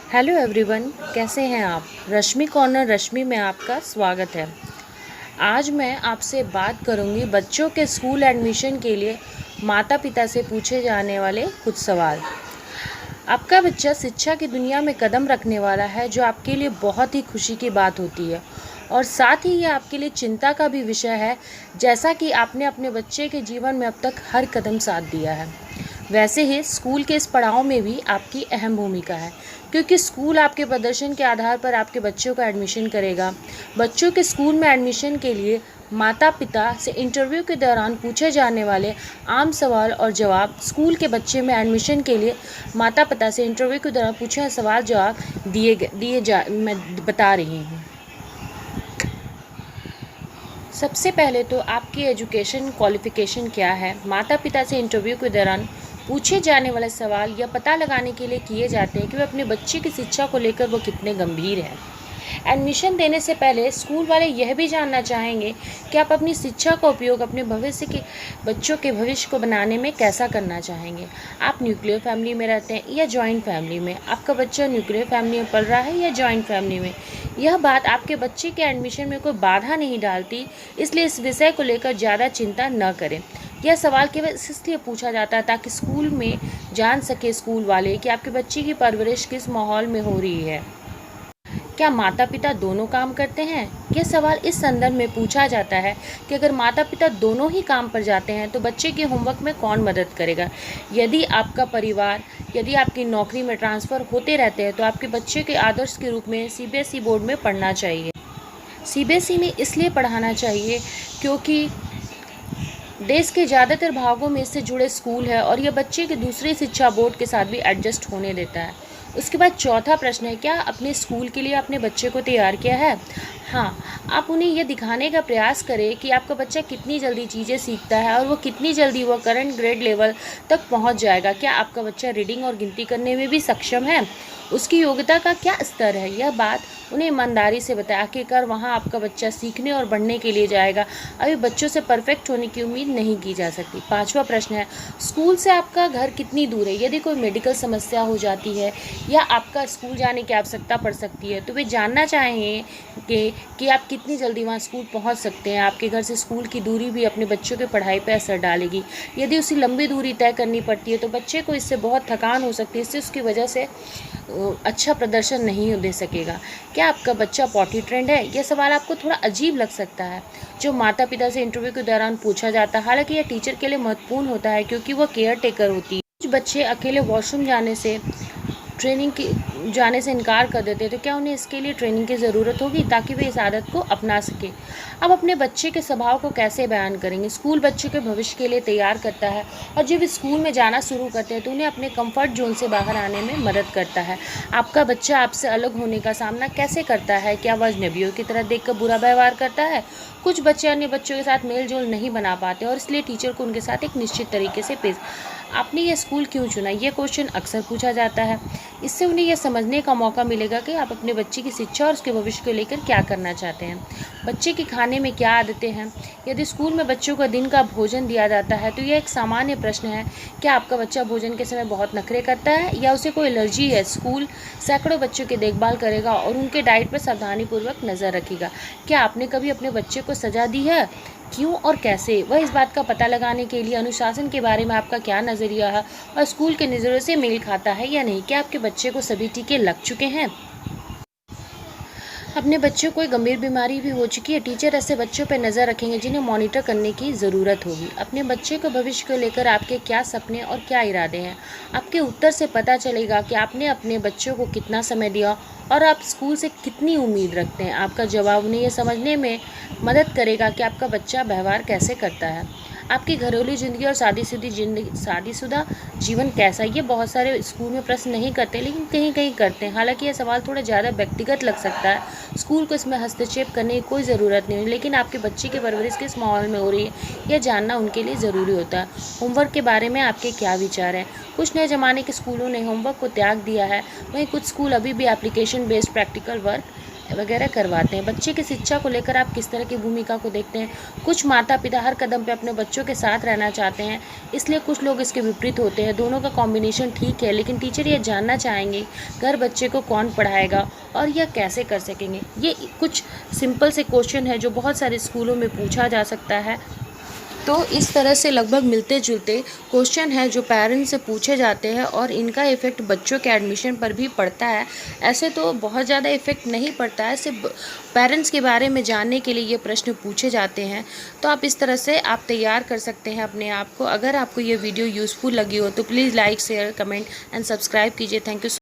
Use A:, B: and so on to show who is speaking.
A: Hello everyone, कैसे हैं आप। रश्मि कॉर्नर रश्मि में आपका स्वागत है। आज मैं आपसे बात करूंगी बच्चों के स्कूल एडमिशन के लिए माता पिता से पूछे जाने वाले कुछ सवाल। आपका बच्चा शिक्षा की दुनिया में कदम रखने वाला है, जो आपके लिए बहुत ही खुशी की बात होती है और साथ ही ये आपके लिए चिंता का भी विषय है, जैसा कि आपने अपने बच्चे के जीवन में अब तक हर कदम साथ दिया है। वैसे ही स्कूल के इस पड़ाव में भी आपकी अहम भूमिका है, क्योंकि स्कूल आपके प्रदर्शन के आधार पर आपके बच्चों का एडमिशन करेगा। बच्चों के स्कूल में एडमिशन के लिए माता पिता से इंटरव्यू के दौरान पूछे जाने वाले आम सवाल और जवाब, स्कूल के बच्चे में एडमिशन के लिए माता पिता से इंटरव्यू के दौरान पूछे सवाल जवाब मैं बता रही हूँ। सबसे पहले तो आपकी एजुकेशन क्वालिफ़िकेशन क्या है। माता पिता से इंटरव्यू के दौरान पूछे जाने वाले सवाल यह पता लगाने के लिए किए जाते हैं कि वे अपने बच्चे की शिक्षा को लेकर वो कितने गंभीर हैं। एडमिशन देने से पहले स्कूल वाले यह भी जानना चाहेंगे कि आप अपनी शिक्षा का उपयोग अपने भविष्य के बच्चों के भविष्य को बनाने में कैसा करना चाहेंगे। आप न्यूक्लियर फैमिली में रहते हैं या जॉइंट फैमिली में। आपका बच्चा न्यूक्लियर फैमिली में पढ़ रहा है या जॉइंट फैमिली में। यह बात आपके बच्चे के एडमिशन में कोई बाधा नहीं डालती, इसलिए इस विषय को लेकर ज़्यादा चिंता न करें। यह सवाल केवल इसलिए पूछा जाता है ताकि स्कूल में जान सके स्कूल वाले कि आपके बच्चे की परवरिश किस माहौल में हो रही है। क्या माता पिता दोनों काम करते हैं। यह सवाल इस संदर्भ में पूछा जाता है कि अगर माता पिता दोनों ही काम पर जाते हैं तो बच्चे के होमवर्क में कौन मदद करेगा। यदि आपकी नौकरी में ट्रांसफ़र होते रहते हैं तो आपके बच्चे के आदर्श के रूप में सीबीएसई बोर्ड में पढ़ना चाहिए। सीबीएसई में इसलिए पढ़ाना चाहिए क्योंकि देश के ज़्यादातर भागों में इससे जुड़े स्कूल है और यह बच्चे के दूसरे शिक्षा बोर्ड के साथ भी एडजस्ट होने देता है। उसके बाद चौथा प्रश्न है, क्या अपने स्कूल के लिए अपने बच्चे को तैयार किया है। हाँ, आप उन्हें यह दिखाने का प्रयास करें कि आपका बच्चा कितनी जल्दी चीज़ें सीखता है और वो कितनी जल्दी वो करंट ग्रेड लेवल तक पहुंच जाएगा। क्या आपका बच्चा रीडिंग और गिनती करने में भी सक्षम है, उसकी योग्यता का क्या स्तर है। यह बात उन्हें ईमानदारी से बताया। आखिरकार वहाँ आपका बच्चा सीखने और बढ़ने के लिए जाएगा। अभी बच्चों से परफेक्ट होने की उम्मीद नहीं की जा सकती। पांचवा प्रश्न है, स्कूल से आपका घर कितनी दूर है। यदि कोई मेडिकल समस्या हो जाती है या आपका स्कूल जाने की आवश्यकता पड़ सकती है तो वे जानना चाहेंगे कि आप कितनी जल्दी वहाँ स्कूल पहुँच सकते हैं। आपके घर से स्कूल की दूरी भी अपने बच्चों के पढ़ाई पर असर डालेगी। यदि उसी लंबी दूरी तय करनी पड़ती है तो बच्चे को इससे बहुत थकान हो सकती है, इससे उसकी वजह से अच्छा प्रदर्शन नहीं दे सकेगा। क्या आपका बच्चा पॉटी ट्रेंड है। यह सवाल आपको थोड़ा अजीब लग सकता है, जो माता पिता से इंटरव्यू के दौरान पूछा जाता है। हालांकि यह टीचर के लिए महत्वपूर्ण होता है क्योंकि वह केयर टेकर होती है। कुछ बच्चे अकेले वॉशरूम जाने से इनकार कर देते हैं, तो क्या उन्हें इसके लिए ट्रेनिंग की ज़रूरत होगी ताकि वे इस आदत को अपना सकें। अब अपने बच्चे के स्वभाव को कैसे बयान करेंगे। स्कूल बच्चों के भविष्य के लिए तैयार करता है और जब स्कूल में जाना शुरू करते हैं तो उन्हें अपने कंफर्ट जोन से बाहर आने में मदद करता है। आपका बच्चा आपसे अलग होने का सामना कैसे करता है। क्या वह अजनबियों की तरह देखकर बुरा व्यवहार करता है। कुछ बच्चे अन्य बच्चों के साथ मेल जोल नहीं बना पाते और इसलिए टीचर को उनके साथ एक निश्चित तरीके से पेश। आपने यह स्कूल क्यों चुना, यह क्वेश्चन अक्सर पूछा जाता है। इससे उन्हें यह समझने का मौका मिलेगा कि आप अपने बच्चे की शिक्षा और उसके भविष्य को लेकर क्या करना चाहते हैं। बच्चे के खाने में क्या आदतें हैं। यदि स्कूल में बच्चों को दिन का भोजन दिया जाता है तो यह एक सामान्य प्रश्न है। क्या आपका बच्चा भोजन के समय बहुत नखरे करता है या उसे कोई एलर्जी है। स्कूल सैकड़ों बच्चों की देखभाल करेगा और उनके डाइट पर सावधानीपूर्वक नज़र रखेगा। क्या आपने कभी अपने बच्चे को सजा दी है, क्यों और कैसे। वह इस बात का पता लगाने के लिए अनुशासन के बारे में आपका क्या नज़रिया है और स्कूल के नज़रिए से मेल खाता है या नहीं। क्या आपके बच्चे को सभी टीके लग चुके हैं। अपने बच्चों को कोई गंभीर बीमारी भी हो चुकी है। टीचर ऐसे बच्चों पर नज़र रखेंगे जिन्हें मॉनिटर करने की ज़रूरत होगी। अपने बच्चे के भविष्य को लेकर आपके क्या सपने और क्या इरादे हैं। आपके उत्तर से पता चलेगा कि आपने अपने बच्चों को कितना समय दिया और आप स्कूल से कितनी उम्मीद रखते हैं। आपका जवाब उन्हें यह समझने में मदद करेगा कि आपका बच्चा व्यवहार कैसे करता है। आपकी घरेलू ज़िंदगी और शादीशुदा जीवन कैसा। ये बहुत सारे स्कूल में प्रश्न नहीं करते, लेकिन कहीं कहीं करते हैं। हालांकि यह सवाल थोड़ा ज़्यादा व्यक्तिगत लग सकता है। स्कूल को इसमें हस्तक्षेप करने की कोई ज़रूरत नहीं है, लेकिन आपके बच्चे की परवरिश किस माहौल में हो रही है यह जानना उनके लिए ज़रूरी होता है। होमवर्क के बारे में आपके क्या विचार हैं। कुछ नए ज़माने के स्कूलों ने होमवर्क को त्याग दिया है, वहीं कुछ स्कूल अभी भी एप्लीकेशन बेस्ड प्रैक्टिकल वर्क वगैरह करवाते हैं। बच्चे की शिक्षा को लेकर आप किस तरह की भूमिका को देखते हैं? कुछ माता पिता हर कदम पे अपने बच्चों के साथ रहना चाहते हैं, इसलिए कुछ लोग इसके विपरीत होते हैं। दोनों का कॉम्बिनेशन ठीक है, लेकिन टीचर ये जानना चाहेंगे घर बच्चे को कौन पढ़ाएगा और यह कैसे कर सकेंगे। ये कुछ सिंपल से क्वेश्चन है जो बहुत सारे स्कूलों में पूछा जा सकता है। तो इस तरह से लगभग मिलते जुलते क्वेश्चन है जो पेरेंट्स से पूछे जाते हैं और इनका इफ़ेक्ट बच्चों के एडमिशन पर भी पड़ता है। ऐसे तो बहुत ज़्यादा इफ़ेक्ट नहीं पड़ता है, सिर्फ पेरेंट्स के बारे में जानने के लिए ये प्रश्न पूछे जाते हैं। तो आप इस तरह से आप तैयार कर सकते हैं अपने आप को। अगर आपको ये वीडियो यूज़फुल लगी हो तो please like, share, comment and subscribe कीजिए। Thank you.